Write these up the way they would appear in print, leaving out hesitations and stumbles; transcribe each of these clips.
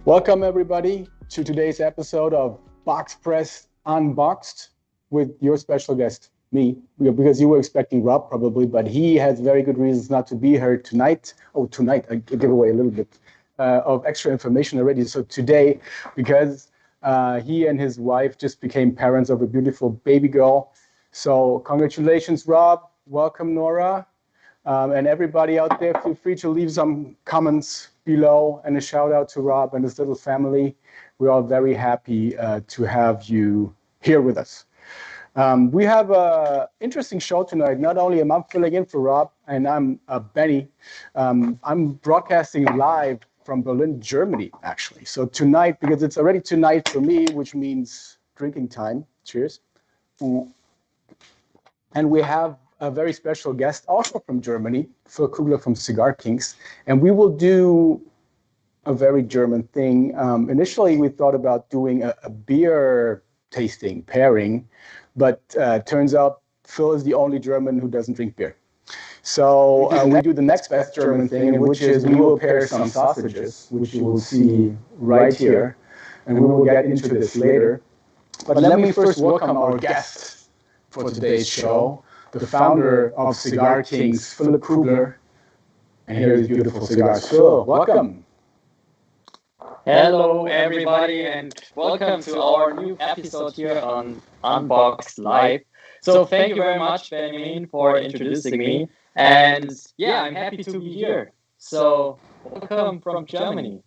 Welcome, everybody, to today's episode of Box Press Unboxed with your special guest, me, because you were expecting Rob probably, but he has very good reasons not to be here tonight. Oh, tonight, I give away a little bit of extra information already. So today, because he and his wife just became parents of a beautiful baby girl. So congratulations, Rob. Welcome, Nora. And everybody out there, feel free to leave some comments below and a shout out to Rob and his little family. We're all very happy to have you here with us. We have an interesting show tonight. Not only am I filling in for Rob, and I'm Benny, I'm broadcasting live from Berlin, Germany, actually. So tonight, because it's already tonight for me, which means drinking time. Cheers. And we have a very special guest also from Germany, Phil Kugler from CigarKings. And we will do a very German thing. Initially, we thought about doing a beer tasting pairing, but turns out Phil is the only German who doesn't drink beer. So we do the next best German thing, which is we will pair some sausages, which you will see right here. And we will get into this later. But let me first welcome our guest for today's show, the founder of CigarKings, Philip Kugler. And here is beautiful cigars. Phil, welcome. Hello, everybody, and welcome to our new episode here on Unboxed Live. So, thank you very much, Benjamin, for introducing me. And yeah, I'm happy to be here. So, welcome from Germany.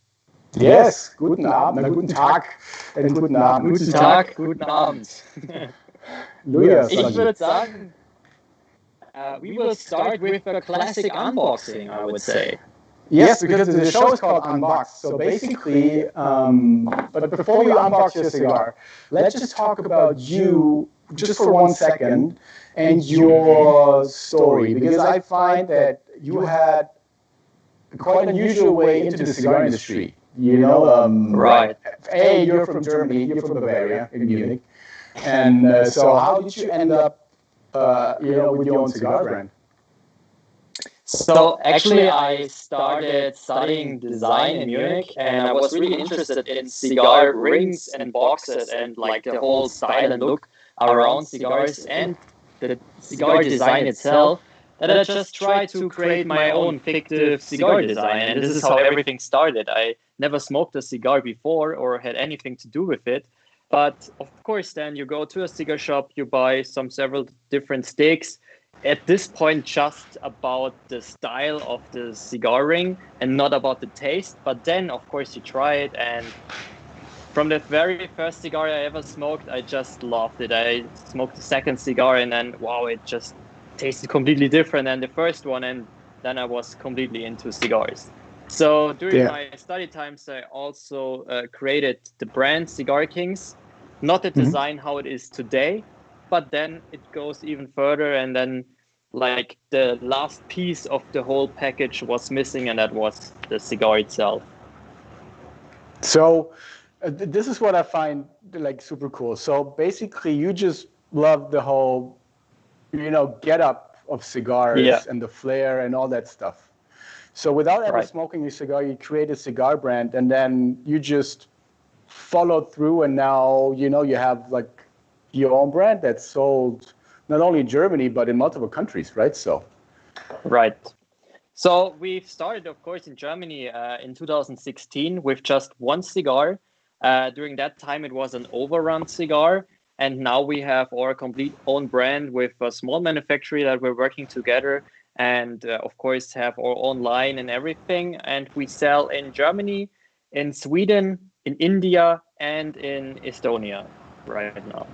Yes, guten Abend, guten Tag und guten Abend. Guten Tag, guten Abend. Luja, Ich würde sagen, we will start with a classic unboxing, I would say. Yes, because the show is called Unboxed. So basically, but before we unbox your cigar, let's just talk about you just for 1 second and your story. Because I find that you had quite an unusual way into the cigar industry. You know, Right. You're from Germany, you're from Bavaria in Munich. And so how did you end up, with your own cigar brand? So actually, I started studying design in Munich, and I was really interested in cigar rings and boxes and like the whole style and look around cigars and the cigar design itself. That I just tried to create my own fictive cigar design, and this is how everything started. I never smoked a cigar before or had anything to do with it. But of course, then you go to a cigar shop, you buy several different sticks. At this point, just about the style of the cigar ring and not about the taste. But then, of course, you try it. And from the very first cigar I ever smoked, I just loved it. I smoked the second cigar and then, wow, it just tasted completely different than the first one. And then I was completely into cigars. So during my study times, I also created the brand CigarKings, not the design how it is today, but then it goes even further, and then like the last piece of the whole package was missing, and that was the cigar itself. So this is what I find like super cool. So basically, you just love the whole, get up of cigars and the flair and all that stuff. So without ever smoking a cigar, you create a cigar brand, and then you just followed through, and now you have like your own brand that's sold not only in Germany but in multiple countries, right? Right. So we've started, of course, in Germany in 2016 with just one cigar. During that time, it was an overrun cigar. And now we have our complete own brand with a small manufacturer that we're working together. And of course, have our own line and everything. And we sell in Germany, in Sweden, in India, and in Estonia right now.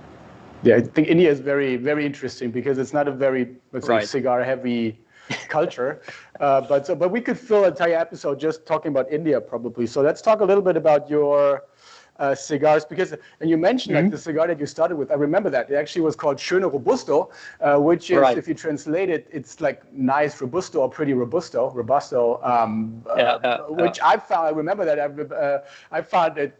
Yeah, I think India is very, very interesting because it's not a very, let's say, cigar-heavy culture. But we could fill an entire episode just talking about India probably. So let's talk a little bit about your cigars, because, and you mentioned like the cigar that you started with. I remember that it actually was called Schöne Robusto, which is, if you translate it, it's like nice Robusto or pretty Robusto, which I found. I remember that I found it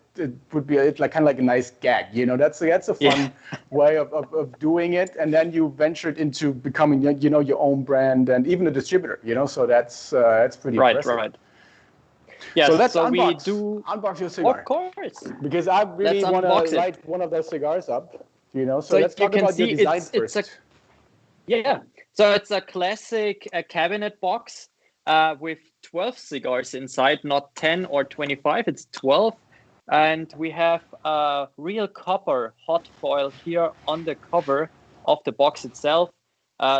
would be like kind of like a nice gag, That's a fun way of doing it. And then you ventured into becoming, your own brand and even a distributor, So that's pretty impressive. Right. Yes, So let's we unbox. do. Unbox your cigar. Of course. Because I really Let's want to unbox it. light one of those cigars up, you know. So So let's you talk can about your see design it's first. yeah. So it's a classic cabinet box with 12 cigars inside, not 10 or 25. It's 12, and we have a real copper hot foil here on the cover of the box itself.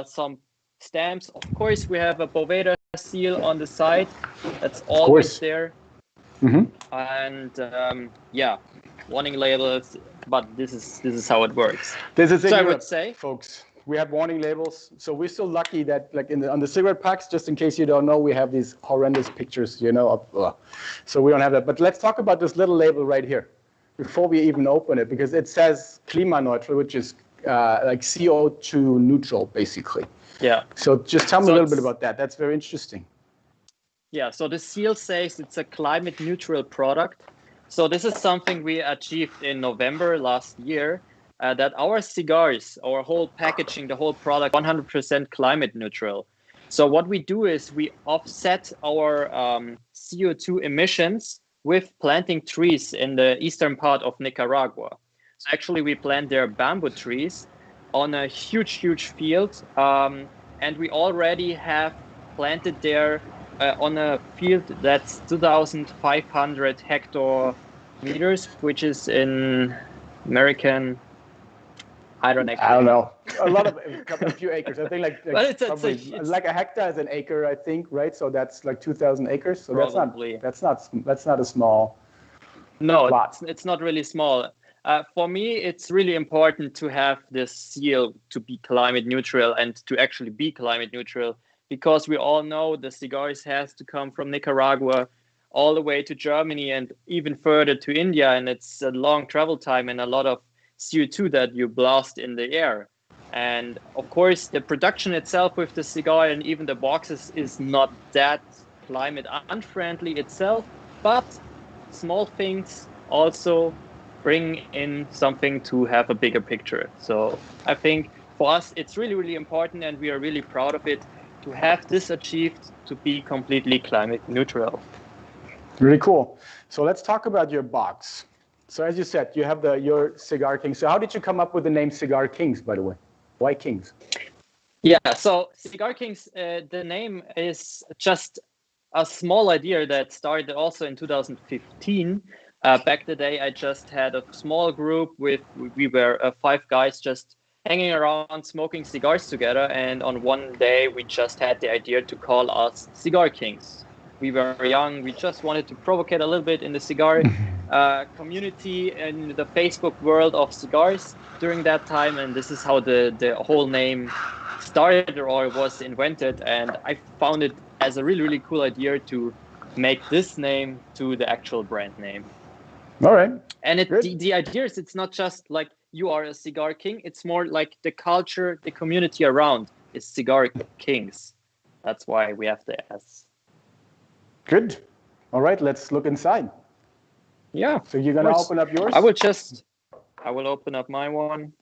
Some stamps. Of course, we have a Boveda seal on the side. That's always there. Mm-hmm. And yeah, warning labels. But this is how it works. This is it. So Europe, I would say, folks, we have warning labels. So we're still lucky that, like on the cigarette packs, just in case you don't know, we have these horrendous pictures, you know. So we don't have that. But let's talk about this little label right here before we even open it, because it says Klimaneutral, which is like CO2 neutral, basically. yeah. So just tell me a little bit about that. That's very interesting. Yeah, so the seal says it's a climate neutral product. So this is something we achieved in November last year, that our cigars, our whole packaging, the whole product, 100% climate neutral. So what we do is we offset our CO2 emissions with planting trees in the eastern part of Nicaragua. So actually we plant there bamboo trees on a huge field. And we already have planted there on a field that's 2,500 hectare meters, which is in American. I don't know. A few acres. I think like probably like a hectare is an acre, I think, right? So that's like 2,000 acres. So probably. that's not a small. No, plot. It's not really small. For me, it's really important to have this seal to be climate neutral and to actually be climate neutral, because we all know the cigars has to come from Nicaragua all the way to Germany and even further to India. And it's a long travel time and a lot of CO2 that you blast in the air. And of course, the production itself with the cigar and even the boxes is not that climate unfriendly itself, but small things also bring in something to have a bigger picture. So I think for us, it's really important, and we are really proud of it to have this achieved, to be completely climate neutral. Really cool. So let's talk about your box. So as you said, you have your CigarKings. So how did you come up with the name CigarKings, by the way? Why Kings? Yeah, so CigarKings, the name is just a small idea that started also in 2015. Back the day, I just had a small group we were 5 guys just hanging around smoking cigars together. And on one day, we just had the idea to call us CigarKings. We were young. We just wanted to provocate a little bit in the cigar community and the Facebook world of cigars during that time. And this is how the whole name started or was invented. And I found it as a really cool idea to make this name to the actual brand name. All right. And the idea is, it's not just like you are a cigar king. It's more like the culture, the community around is Cigar Kings. That's why we have the S. Good. All right, let's look inside. Yeah. So you're going to open up yours? I will open up my one.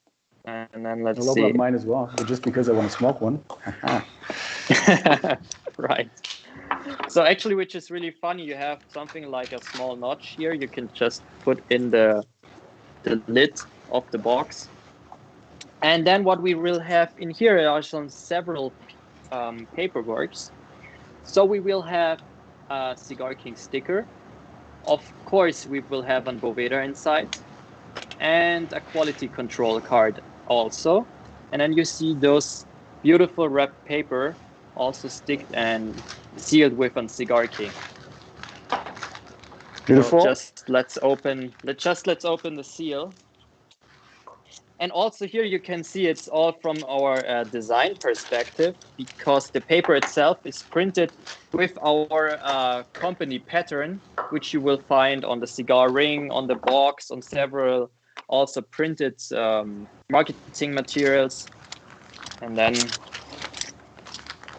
And then let's see. I'll open up mine as well, just because I want to smoke one. Right. So actually, which is really funny, you have something like a small notch here. You can just put in the lid of the box. And then what we will have in here are several paperworks. So we will have a Cigar King sticker. Of course, we will have an Boveda inside and a quality control card also. And then you see those beautiful wrapped paper also sticked and sealed with a Cigar King. Beautiful. So let's open the seal. And also here you can see it's all from our design perspective, because the paper itself is printed with our company pattern, which you will find on the cigar ring, on the box, on several also printed marketing materials. And then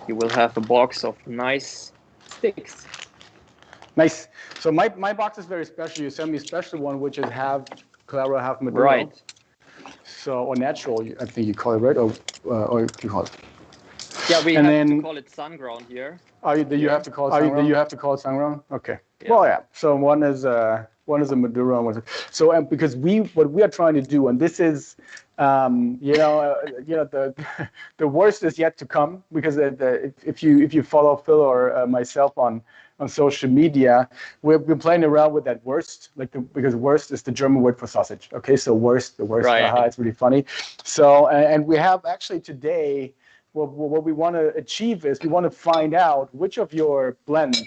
you will have a box of nice sticks. Nice. So my box is very special. You sent me a special one, which is half Claro, half Maduro. Right. So, or natural, I think you call it, right? Or you call it. Yeah, we And have then to call it sun-ground here. you have to call it sunground. Okay. Yeah. Well, yeah. So one is a Maduro, and so because what we are trying to do, and this is, the worst is yet to come, because if you follow Phil or myself on social media, we've been playing around with that worst, because worst is the German word for sausage. Okay, so the worst. Right. It's really funny. So and we have actually today. What we want to achieve is we want to find out which of your blends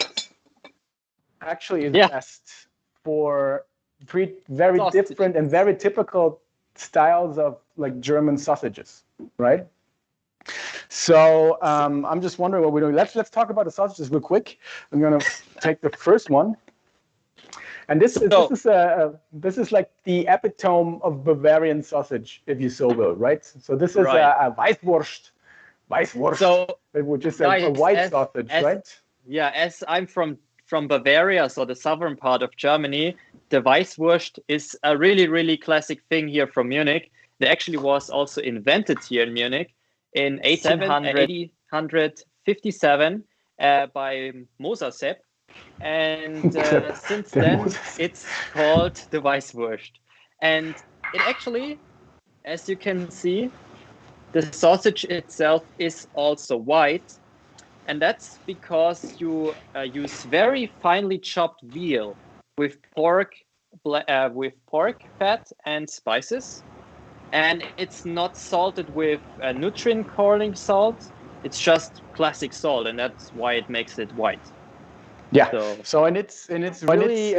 actually is best for three very different and very typical styles of like German sausages, right? So I'm just wondering what we're doing. Let's talk about the sausages real quick. I'm gonna take the first one, and this is like the epitome of Bavarian sausage, if you so will, right? So this is a Weißwurst. So, which is a white sausage, right? Yeah, as I'm from Bavaria, so the southern part of Germany, the Weißwurst is a really, really classic thing here from Munich. They actually was also invented here in Munich in 1857 by Moser Sepp. And since then, it's called the Weißwurst. And it actually, as you can see, the sausage itself is also white, and that's because you use very finely chopped veal with pork fat and spices, and it's not salted with nutrient calling salt. It's just classic salt, and that's why it makes it white. Yeah. So it's really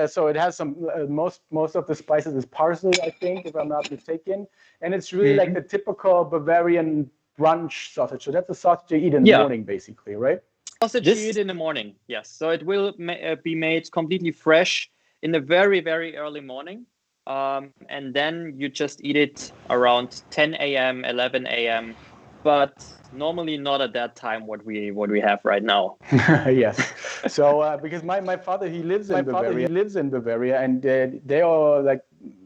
so it has some most of the spices is parsley, I think, if I'm not mistaken, and it's really like the typical Bavarian brunch sausage. So that's a sausage you eat in the morning, basically, right? Sausage you eat in the morning, yes. So it will be made completely fresh in the very, very early morning, and then you just eat it around 10 a.m., 11 a.m. But normally not at that time what we have right now. Yes. So because my father, he lives in Bavaria, and they are like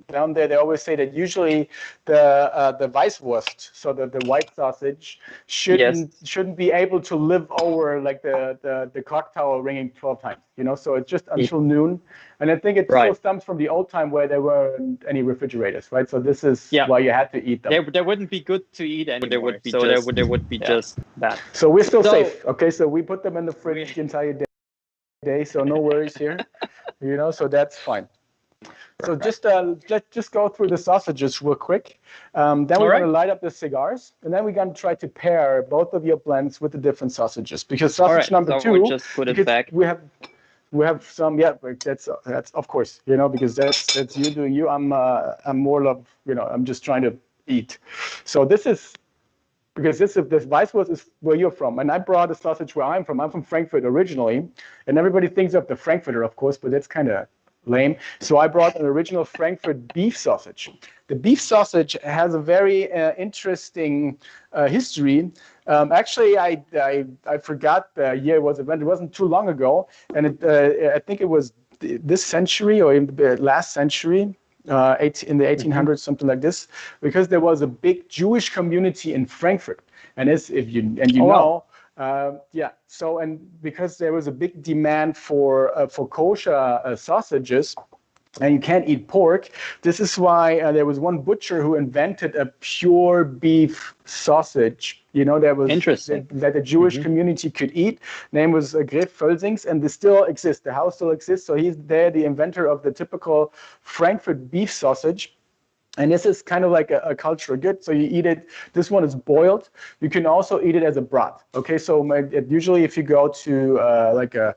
down there. They always say that usually the Weißwurst, so the white sausage, shouldn't be able to live over like the clock tower ringing 12 times. So it's just until noon, and I think it still stems from the old time where there weren't any refrigerators, right? So this is why you had to eat them. They wouldn't be good to eat anymore. They would be just bad. So we're still safe. Okay, so we put them in the fridge the entire day, so no worries here. So that's fine. So let's just go through the sausages real quick. Then we're going to light up the cigars, and then we're going to try to pair both of your blends with the different sausages. Because sausage number two, we'll just put it back. We have some, that's of course, because that's you doing you. I'm more of, I'm just trying to eat. So this is, because this Weißwurst is where you're from, and I brought a sausage where I'm from. I'm from Frankfurt originally, and everybody thinks of the Frankfurter, of course, but that's kind of lame. So I brought an original Frankfurt beef sausage. The beef sausage has a very interesting history. Actually, I forgot the year it was invented. It wasn't too long ago, and I think it was this century or in the last century. In the 1800s, something like this, because there was a big Jewish community in Frankfurt, and so and because there was a big demand for kosher sausages, and you can't eat pork. This is why there was one butcher who invented a pure beef sausage. There was that the Jewish community could eat. Name was Gref Völsings, and this still exists. The house still exists. So he's the inventor of the typical Frankfurt beef sausage. And this is kind of like a cultural good. So you eat it. This one is boiled. You can also eat it as a broth. Okay, so usually if you go to like a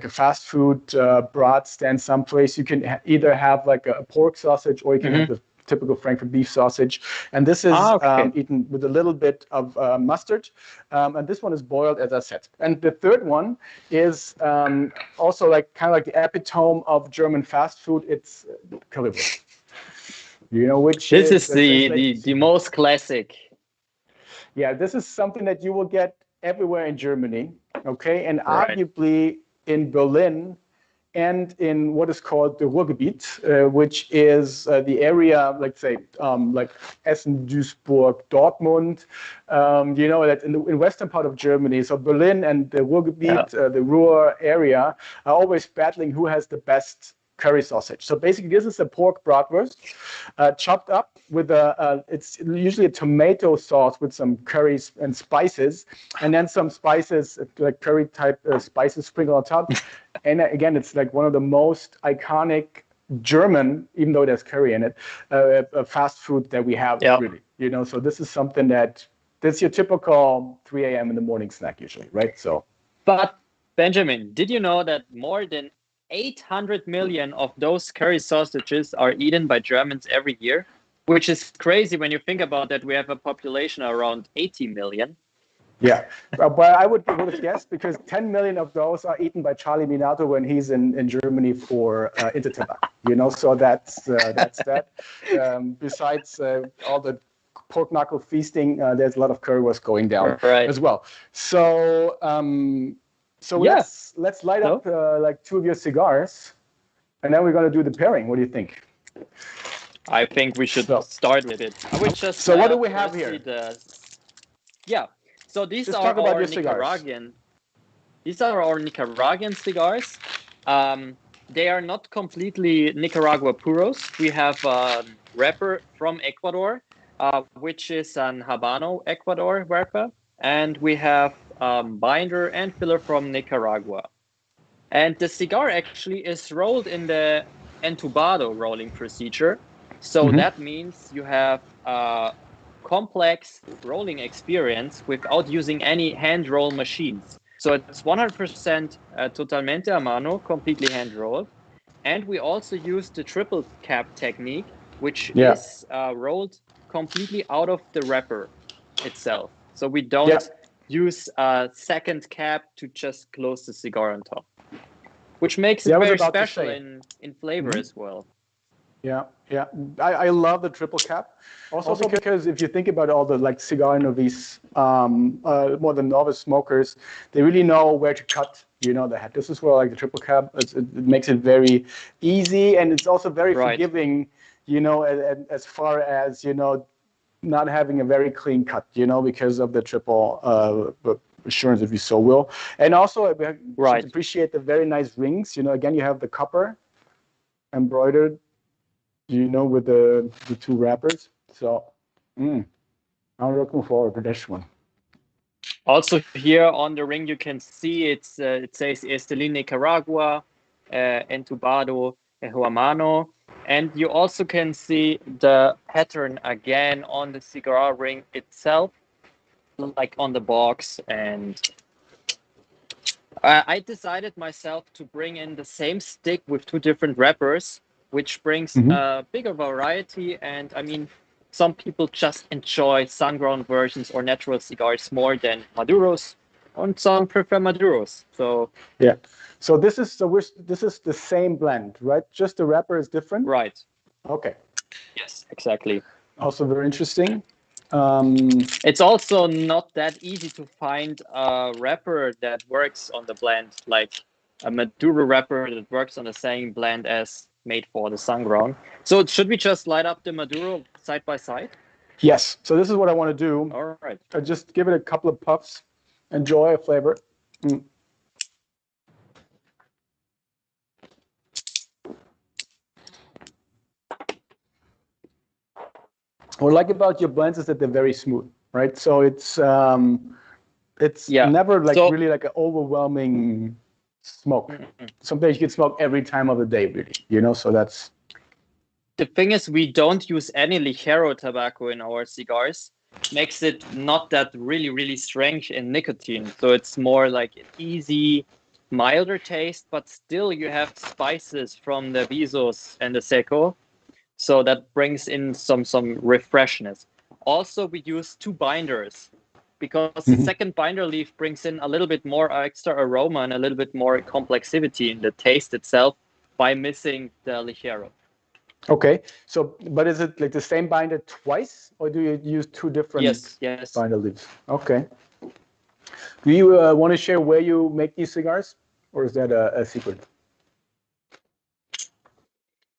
fast food broth stand someplace, you can either have like a pork sausage or you can have the typical Frankfurt beef sausage. And this is eaten with a little bit of mustard. And this one is boiled, as I said. And the third one is also like kind of like the epitome of German fast food. It's currywurst. Which this is the most classic. Yeah, this is something that you will get everywhere in Germany, okay? And arguably in Berlin, and in what is called the Ruhrgebiet, which is the area, let's say, like Essen, Duisburg, Dortmund, that in western part of Germany. So Berlin and the Ruhrgebiet, the Ruhr area, are always battling who has the best curry sausage. So basically, this is a pork bratwurst chopped up with it's usually a tomato sauce with some curries and spices, and then some spices like curry type spices sprinkled on top. And again, it's like one of the most iconic German, even though there's curry in it, fast food that we have, really. So this is something that's your typical 3 a.m. in the morning snack usually, right? So, but Benjamin, did you know that more than 800 million of those curry sausages are eaten by Germans every year? Which is crazy when you think about that. We have a population around 80 million. Yeah, but I would guess because 10 million of those are eaten by Charlie Minato when he's in Germany for Intertabak. So that's that. Besides all the pork knuckle feasting, there's a lot of currywurst going down as well. So let's light up like 2 of your cigars, and then we're gonna do the pairing. What do you think? I think we should start with it. I would just. So what do we have here? So these are our Nicaraguan. These are our Nicaraguan cigars. They are not completely Nicaragua puros. We have a wrapper from Ecuador, which is an Habano Ecuador wrapper, and we have binder and filler from Nicaragua. And the cigar actually is rolled in the entubado rolling procedure. So that means you have complex rolling experience without using any hand roll machines. So it's 100% totalmente a mano, completely hand rolled. And we also use the triple cap technique, which is rolled completely out of the wrapper itself. So we don't use a second cap to just close the cigar on top, which makes it very special in flavor as well. Yeah. I love the triple cap. Also because if you think about all the like cigar novice, more than novice smokers, they really know where to cut. The head. This is where like the triple cap. It makes it very easy, and it's also very forgiving. As far as not having a very clean cut. Because of the triple assurance, if you so will. And also, I appreciate the very nice rings. Again, you have the copper embroidered. With the 2 wrappers. So I'm looking forward to this one. Also here on the ring, you can see it says Estelí Nicaragua, Entubado, Huamano. And you also can see the pattern again on the cigar ring itself, like on the box. And I decided myself to bring in the same stick with 2 different wrappers, which brings a bigger variety. And I mean, some people just enjoy sun-ground versions or natural cigars more than Maduros, and some prefer Maduros. So so this is the same blend, right? Just the wrapper is different, right? Okay. Yes, exactly. Also very interesting. It's also not that easy to find a wrapper that works on the blend, like a Maduro wrapper that works on the same blend as made for the sun-ground. So should we just light up the Maduro side by side? Yes. So this is what I want to do. All right. I just give it a couple of puffs. Enjoy a flavor. What I like about your blends is that they're very smooth, right? So it's never like really like an overwhelming smoke. Sometimes you can smoke every time of the day, really. So that's the thing is, we don't use any ligero tobacco in our cigars. Makes it not that really strange in nicotine. So it's more like an easy, milder taste, but still you have spices from the visos and the seco. So that brings in some refreshness. Also, we use 2 binders, because the second binder leaf brings in a little bit more extra aroma and a little bit more complexity in the taste itself by missing the ligero. Okay. So, but is it like the same binder twice, or do you use 2 different binder leaves? Okay. Do you want to share where you make these cigars, or is that a secret?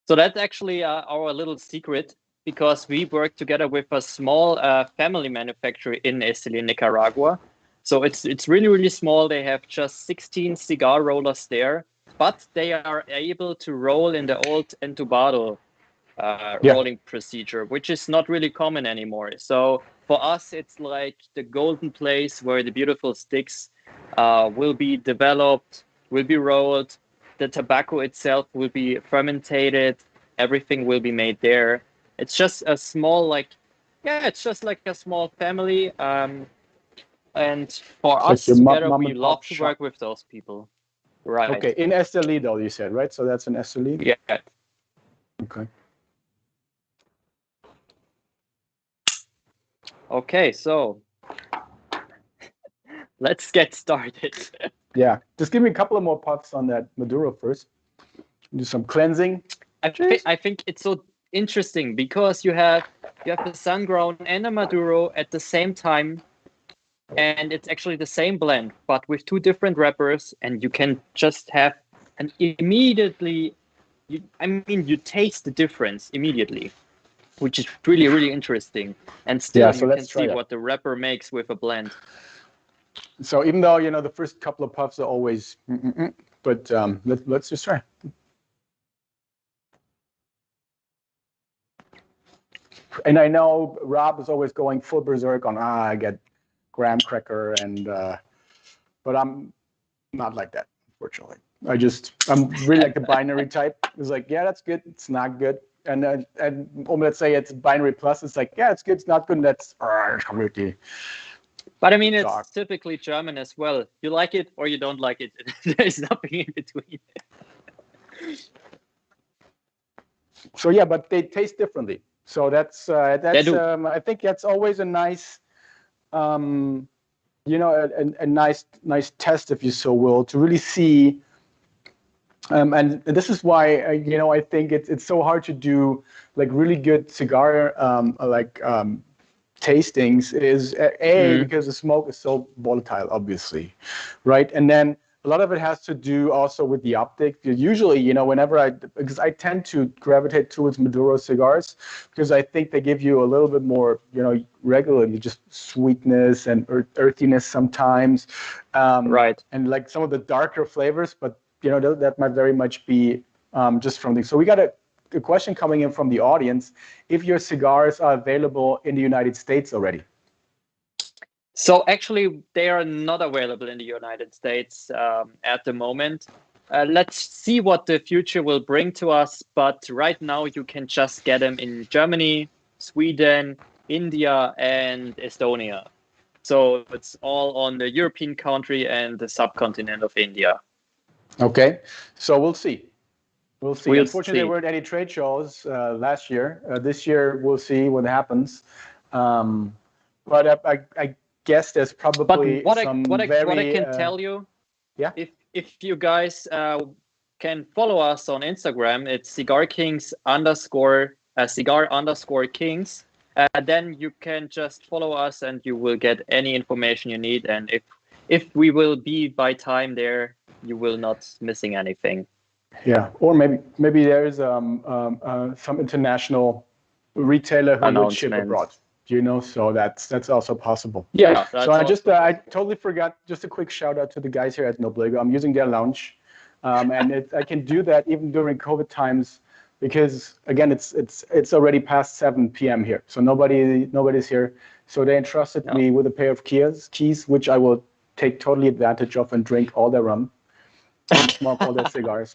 So that's actually our little secret, because we work together with a small family manufacturer in Esteli, Nicaragua. So it's really, really small. They have just 16 cigar rollers there, but they are able to roll in the old entubado rolling procedure, which is not really common anymore. So for us, it's like the golden place where the beautiful sticks will be developed, will be rolled. The tobacco itself will be fermented. Everything will be made there. It's just a small, it's just like a small family. And for It's like us your together, mom we and pop love to shop. work with those people. Right. Okay, in Esteli though, you said, right? So that's in Esteli? Yeah. Okay. Okay, so let's get started. Yeah, just give me a couple of more puffs on that Maduro first. Do some cleansing. I think it's so interesting because you have a sun grown and a Maduro at the same time, and it's actually the same blend but with two different wrappers, and you can just have an immediately. You taste the difference immediately, which is really, really interesting. And still, Yeah, so you can let's try see that. what the wrapper makes with a blend. So even though the first couple of puffs are always, but let's just try. And I know Rob is always going full berserk on I get graham cracker but I'm not like that, unfortunately. I'm really like the binary type. It's like, yeah, that's good, it's not good. And let's say it's binary plus, it's like, yeah, it's good, it's not good, and that's really. But I mean, it's typically German as well. You like it or you don't like it. There's nothing in between. So yeah, but they taste differently. So that's I think that's always a nice, a nice test, if you so will, to really see. And this is why I think it's so hard to do like really good cigar tastings is because the smoke is so volatile, obviously, right? And then a lot of it has to do also with the optic. Usually, because I tend to gravitate towards Maduro cigars because I think they give you a little bit more, regularly just sweetness and earthiness sometimes, Right. and like some of the darker flavors. But that might very much be just from the. So we got a question coming in from the audience: if your cigars are available in the United States already. So actually, they are not available in the United States at the moment. Let's see what the future will bring to us. But right now, you can just get them in Germany, Sweden, India, and Estonia. So it's all on the European country and the subcontinent of India. Okay, so we'll see. Unfortunately, there see. weren't any trade shows last year. This year, we'll see what happens. But I guess there's probably what some I can tell you, yeah. If you guys can follow us on Instagram, it's CigarKings _cigar_kings. Then you can just follow us, and you will get any information you need. And if we will be by time there, you will not missing anything. Yeah, or maybe there's some international retailer who would ship abroad. So that's also possible. Yeah. So I totally forgot. Just a quick shout out to the guys here at Noblego. I'm using their lounge, and I can do that even during COVID times because again it's already past 7 p.m. here, so nobody's here. So they entrusted me with a pair of keys, which I will take totally advantage of and drink all their rum, smoke all their cigars.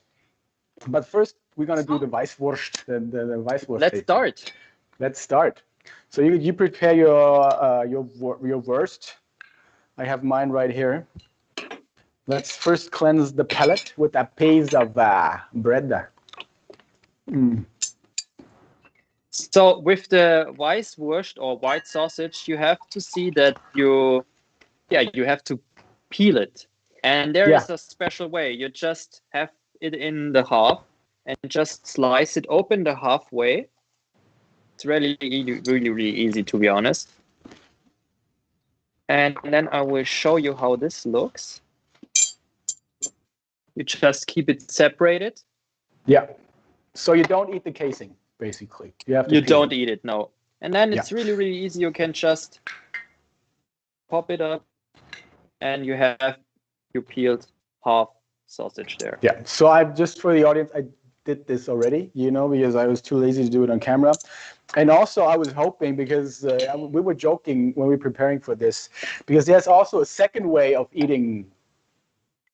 But first, we're gonna do the Weisswurst. The Weisswurst. Let's start. So you prepare your wurst. I have mine right here. Let's first cleanse the palate with a piece of bread. So with the Weisswurst or white sausage, you have to see that you have to peel it. And there is a special way. You just have it in the half and just slice it open the halfway. It's really, really, really easy, to be honest. And then I will show you how this looks. You just keep it separated. Yeah. So you don't eat the casing, basically. You have to. You peel don't it. eat it, no. And then it's really, really easy. You can just pop it up, and you have your peeled half sausage there. Yeah. So I've just for the audience, I did this already, because I was too lazy to do it on camera. And also I was hoping, because we were joking when we were preparing for this, because there's also a second way of eating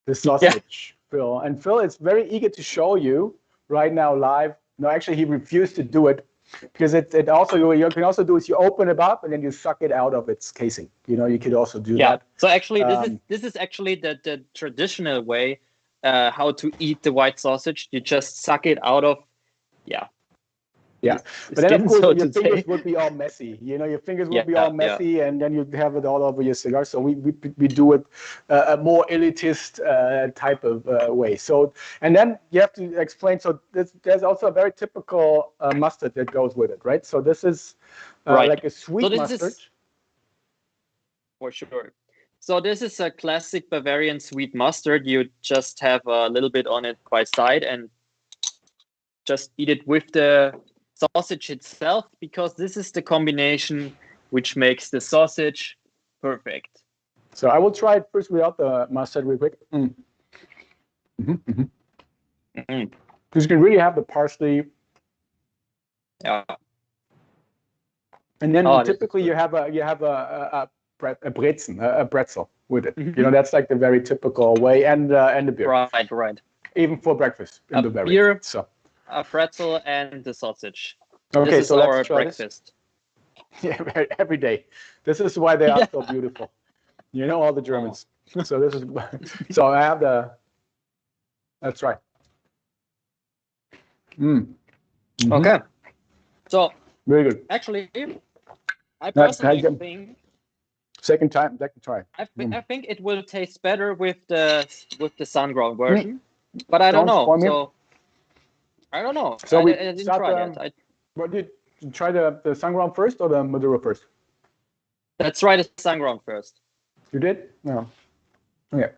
the sausage, Phil. And Phil is very eager to show you right now live. No, actually he refused to do it, because it also, you can also do is you open it up and then you suck it out of its casing. You could also do that. So actually this is actually the traditional way how to eat the white sausage. You just suck it out of but then of course your fingers would be all messy. Your fingers would be all messy, and then you have it all over your cigar. So we do it a more elitist type of way. So, and then you have to explain. So there's also a very typical mustard that goes with it, right? So this is like a sweet mustard. For sure. So this is a classic Bavarian sweet mustard. You just have a little bit on it by side and just eat it with the sausage itself, because this is the combination which makes the sausage perfect. So I will try it first without the mustard real quick. Because you can really have the parsley. Yeah. And then typically you have a pretzel with it. That's like the very typical way, and the beer. Right. Even for breakfast in the beer, a pretzel, and the sausage. Okay, this is so our let's try breakfast. This. Yeah, every day. This is why they are so beautiful. All the Germans. So this is. So I have the. That's right. Okay. So very good. Actually, I personally think. Second try. I think it will taste better with the sun-ground version, but I don't know. So I don't know. So I didn't try it. What did you try the sun-ground first or the Maduro first? Let's try the sun-ground first. You did? No. Okay.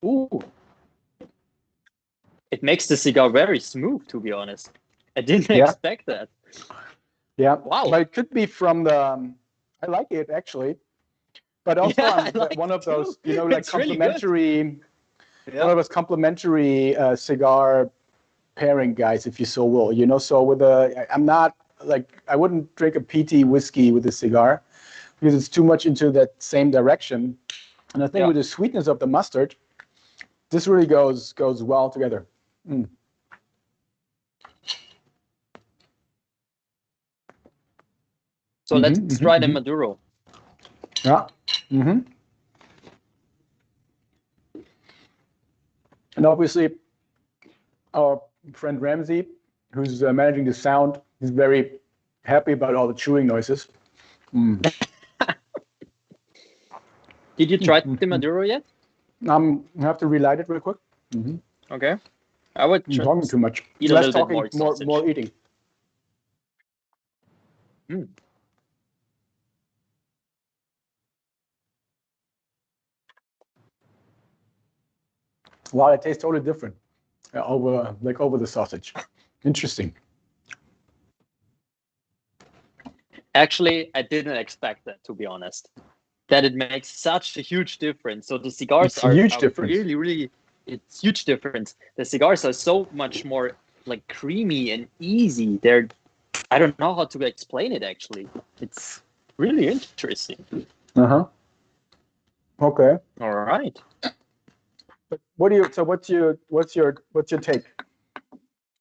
Ooh. It makes the cigar very smooth, to be honest. I didn't expect that. Yeah. Wow. But it could be from the. I like it actually, but also I'm one of those, like complimentary. Really one of those complimentary cigar pairing guys, if you so will. So with I'm not like I wouldn't drink a peaty whiskey with a cigar, because it's too much into that same direction. And I think with the sweetness of the mustard, this really goes well together. So let's try the Maduro. Yeah. And obviously, our friend Ramsey, who's managing the sound, is very happy about all the chewing noises. Did you try the Maduro yet? I have to relight it real quick. Okay. I would I'm talking too much. Eat Less a little talking, bit more, more eating. Wow, it tastes totally different over the sausage. Interesting. Actually, I didn't expect that, to be honest. That it makes such a huge difference. So the cigars are really, really. It's huge difference. The cigars are so much more like creamy and easy. I don't know how to explain it. Actually, it's really interesting. Okay. All right. But what's your take?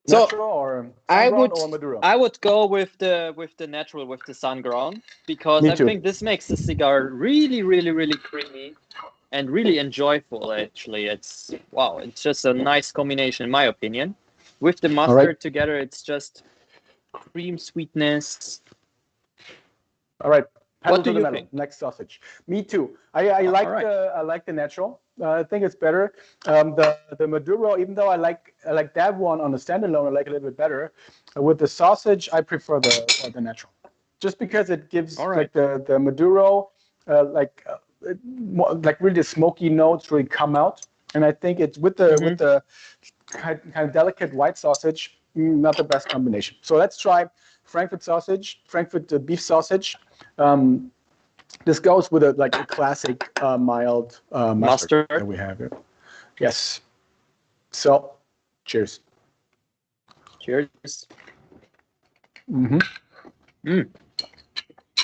Natural or Maduro? I would go with the natural, with the sun-ground, because I think this makes the cigar really, really, really creamy and really enjoyable. Actually, it's just a nice combination in my opinion. With the mustard together, it's just cream sweetness. All right. What do you think? Next sausage. Me too. I like the natural. I think it's better. The Maduro, even though I like that one on the standalone, I like it a little bit better. With the sausage, I prefer the natural, just because it gives like the Maduro like really the smoky notes really come out. And I think it's with the kind of delicate white sausage, not the best combination. So let's try Frankfurt beef sausage. This goes with a classic mild mustard that we have here. Yes. So, cheers. Cheers.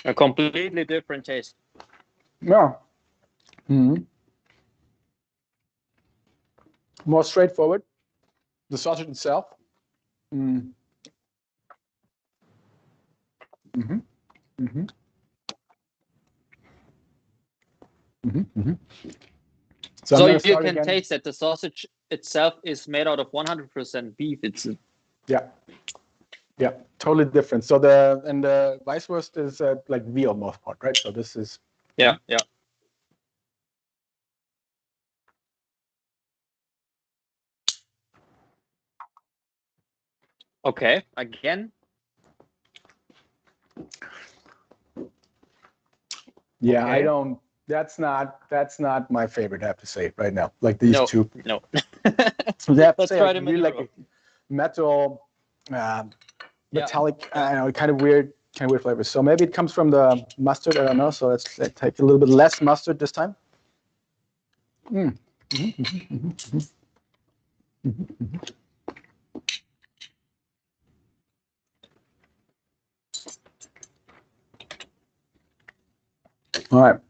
A completely different taste. Yeah. More straightforward. The sausage itself. So you can taste that the sausage itself is made out of 100% beef. It's yeah, totally different. So the Weisswurst is like veal most part, right? So this is yeah. Okay, again. Yeah, okay. I don't. That's not my favorite. I have to say right now. Like these two. No. So they have to say really like a metal, metallic, kind of weird flavor. So maybe it comes from the mustard. I don't know. So let's take a little bit less mustard this time. All right.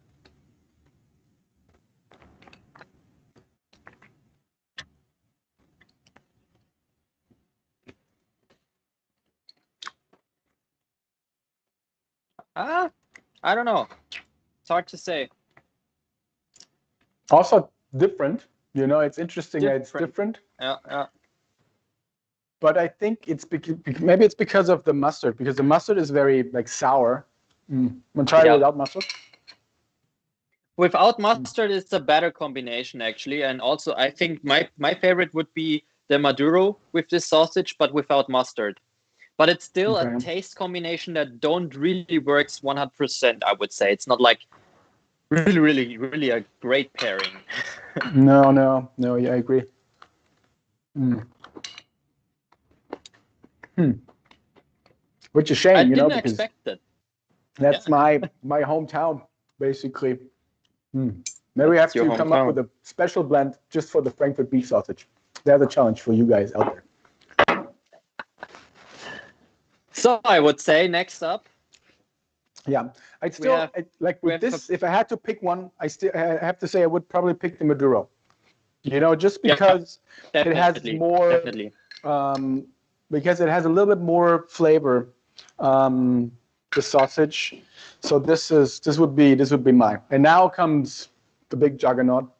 I don't know. It's hard to say. Also different. You know, it's interesting that it's different. Yeah. But I think maybe it's because of the mustard, because the mustard is very like sour. Want to try it without mustard? Without mustard, it's a better combination actually, and also I think my favorite would be the Maduro with this sausage, but without mustard. But it's still a taste combination that don't really works 100%. I would say it's not like really a great pairing. No. Yeah, I agree. Which is a shame, I you know, didn't because expect that. That's my hometown, basically. Maybe we have to come up with a special blend just for the Frankfurt beef sausage. There's a challenge for you guys out there. So I would say next up. Yeah, I'd still like with this. If I had to pick one, I have to say I would probably pick the Maduro. You know, just because it has more, because it has a little bit more flavor. The sausage. So this would be mine. And now comes the big juggernaut,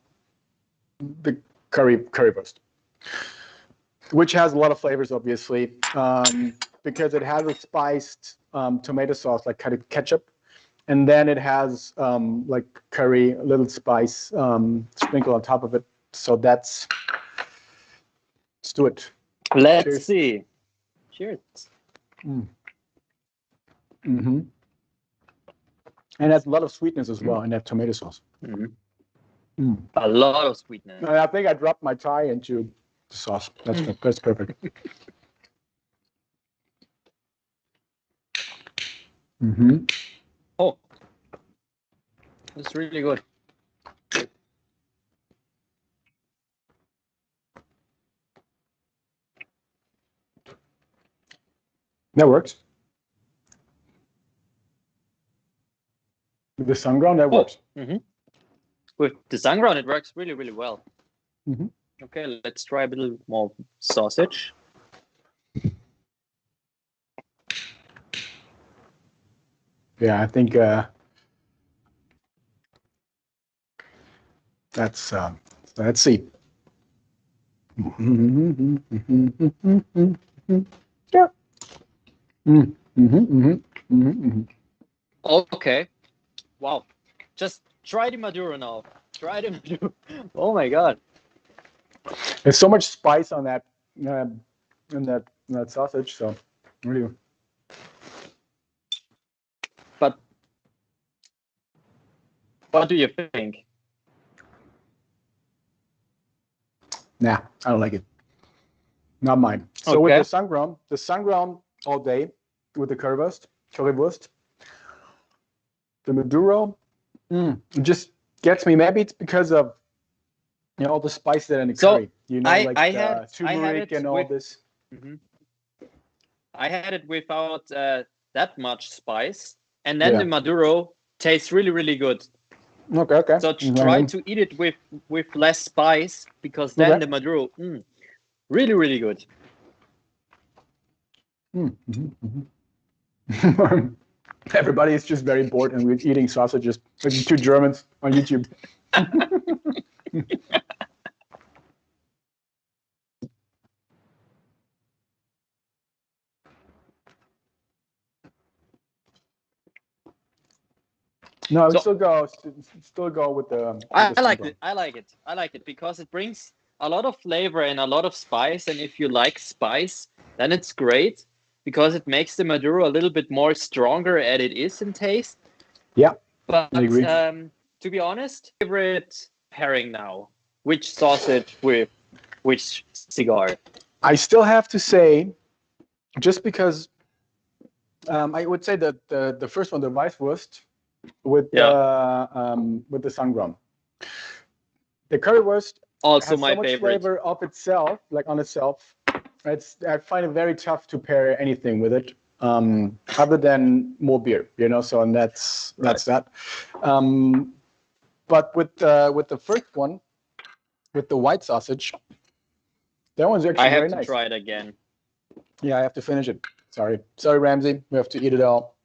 the currywurst, which has a lot of flavors, obviously, because it has a spiced tomato sauce, like kind of ketchup, and then it has like curry, a little spice sprinkle on top of it. So let's do it. Let's see. Cheers. And it has a lot of sweetness as well in that tomato sauce. A lot of sweetness. I think I dropped my tie into the sauce. That's perfect. Oh, it's really good. That works. With the sun ground, that works. With the sun ground, it works really well. Okay, let's try a little more sausage. Yeah, I think let's see. Yeah. Okay. Wow. Just try the Maduro now. Try the Maduro. Oh my God. There's so much spice on that in that sausage. So really. But What do you think? Nah, I don't like it. Not mine. So with the Sunground all day with the currywurst, the Maduro, it just gets me. Maybe it's because of all the spice that in the curry. I had turmeric it and all with, this. I had it without that much spice, and then the Maduro tastes really, really good. Okay. So try to eat it with less spice, because then the Maduro, really, really good. Everybody is just very bored and we're eating sausages like two Germans on YouTube. No, still go with the. I like it. I like it because it brings a lot of flavor and a lot of spice. And if you like spice, then it's great because it makes the Maduro a little bit more stronger as it is in taste. Yeah, but I agree. To be honest, favorite pairing now. Which sausage with which cigar? I still have to say, just because I would say that the first one, the Weisswurst, with the Sungrown. The currywurst also has my so much favorite flavor of itself, like on itself. I find it very tough to pair anything with it, other than more beer, So and that's that. But with the first one, with the white sausage, that one's actually very nice. I have to try it again. Yeah, I have to finish it. Sorry, Ramsey. We have to eat it all.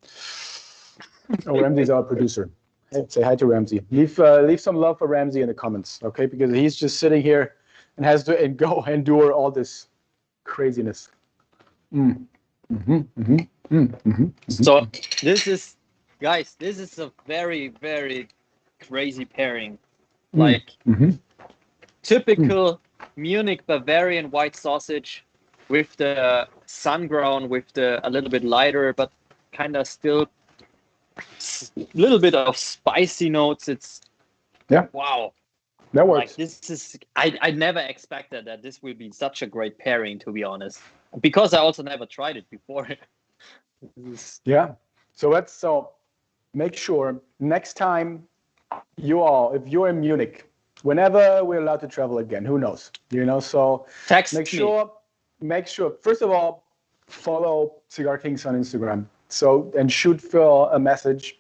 Oh, Ramsey's our producer. Hey, say hi to Ramsey. Leave some love for Ramsey in the comments, okay? Because he's just sitting here and has to go endure all this craziness. So this is, guys, this is a very, very crazy pairing. Like typical Munich Bavarian white sausage with the Sungrown, with the a little bit lighter, but kind of still a little bit of spicy notes. It's wow. That works. Like this is, I never expected that this will be such a great pairing, to be honest, because I also never tried it before. Yeah. So make sure next time if you're in Munich, whenever we're allowed to travel again, who knows? So text make sure first of all, follow CigarKings on Instagram. And shoot Phil a message.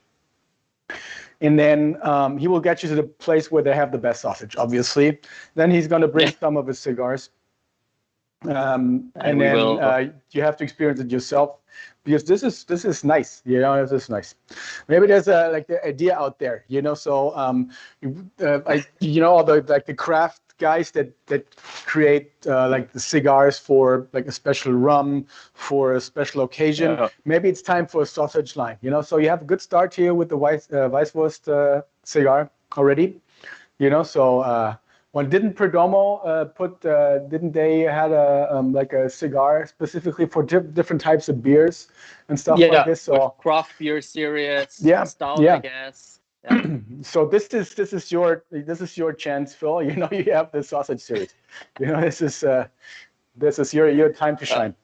And then he will get you to the place where they have the best sausage, obviously. Then he's going to bring some of his cigars. And then you have to experience it yourself, because this is nice. This is nice. Maybe there's the idea out there, So all the craft guys that create like the cigars for like a special rum for a special occasion. Yeah. Maybe it's time for a sausage line. So you have a good start here with the Weisswurst cigar already. So. When didn't Perdomo didn't they had a cigar specifically for different types of beers and stuff like this? So craft beer series, stout, I guess. Yeah. So this is your chance, Phil. You have the sausage series. This is your time to shine.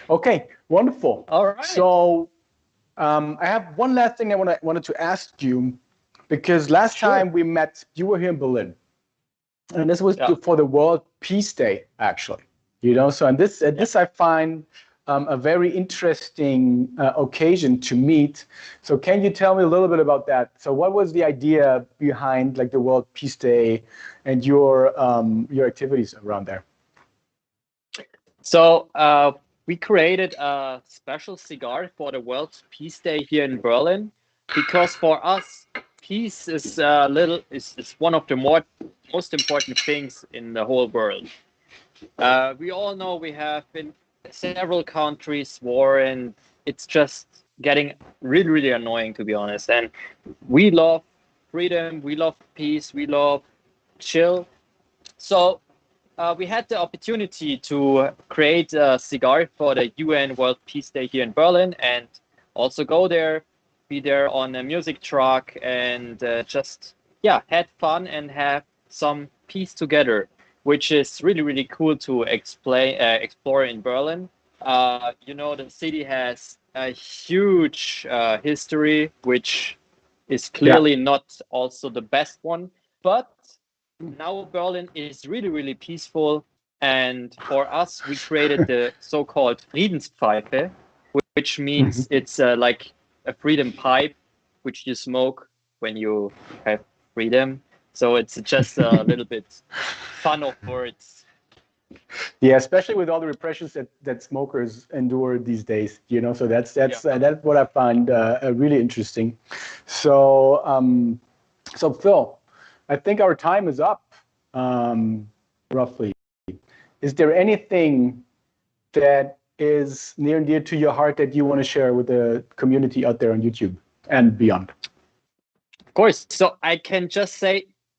Okay, wonderful. All right. So I have one last thing I wanted to ask you, because last time we met, you were here in Berlin. And this was for the World Peace Day, actually. So and this I find a very interesting occasion to meet. So can you tell me a little bit about that? So what was the idea behind like the World Peace Day and your activities around there? So we created a special cigar for the World Peace Day here in Berlin, because for us, peace is one of the most important things in the whole world. We all know we have in several countries war, and it's just getting really, really annoying, to be honest. And we love freedom, we love peace, we love chill. So we had the opportunity to create a cigar for the UN World Peace Day here in Berlin, and also go there, be there on a music truck and just had fun and have some peace together, which is really really cool to explore in Berlin. The city has a huge history, which is Yeah. clearly not also the best one, but now Berlin is really really peaceful. And for us, we created the so-called Friedenspfeife, which means it's like a freedom pipe, which you smoke when you have freedom. So it's just a little bit fun of words. Yeah, especially with all the repressions that smokers endure these days, So that's what I find really interesting. So Phil, I think our time is up, roughly. Is there anything that is near and dear to your heart that you want to share with the community out there on YouTube and beyond? Of course. So I can just say,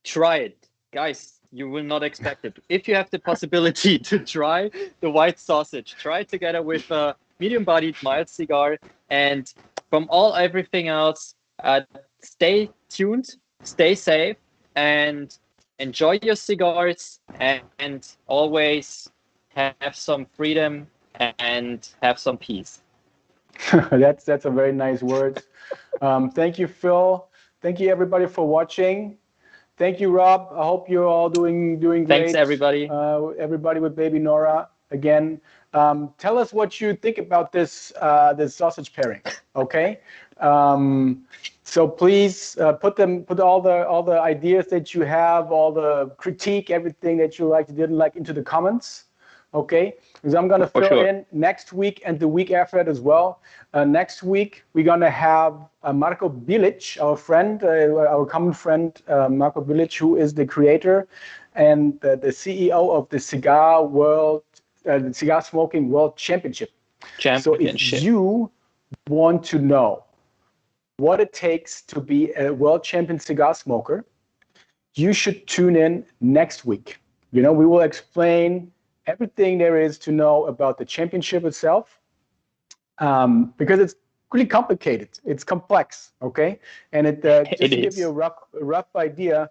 try it, guys. You will not expect it. If you have the possibility to try the white sausage, try it together with a medium-bodied mild cigar. And from everything else, stay tuned, stay safe, and enjoy your cigars. And always have some freedom and have some peace. That's a very nice words. Thank you, Phil. Thank you, everybody, for watching. Thank you, Rob. I hope you're all doing great. Thanks, everybody. Everybody with baby Nora again. Tell us what you think about this sausage pairing. Okay. So please put all the ideas that you have, all the critique, everything that you didn't like into the comments. Okay, because I'm going to fill in next week and the week after that as well. Next week, we're going to have Marko Bilic, our friend, our common friend, Marko Bilic, who is the creator and the CEO of the Cigar Smoking World Championship. So if you want to know what it takes to be a world champion cigar smoker, you should tune in next week. We will explain everything there is to know about the championship itself, because it's really complicated. It's complex, okay? And just to give you a rough idea,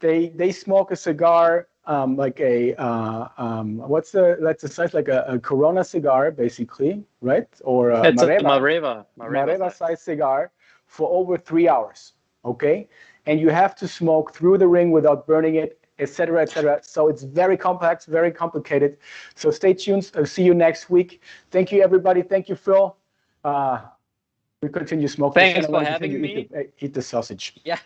they smoke a cigar like that's the size, like a Corona cigar, basically, right? Or a Mareva size cigar for over 3 hours, okay? And you have to smoke through the ring without burning it, etc., etc. So it's very complex, very complicated. So stay tuned. I'll see you next week. Thank you, everybody. Thank you, Phil. We continue smoking. Thanks for having me. Eat the sausage. Yeah.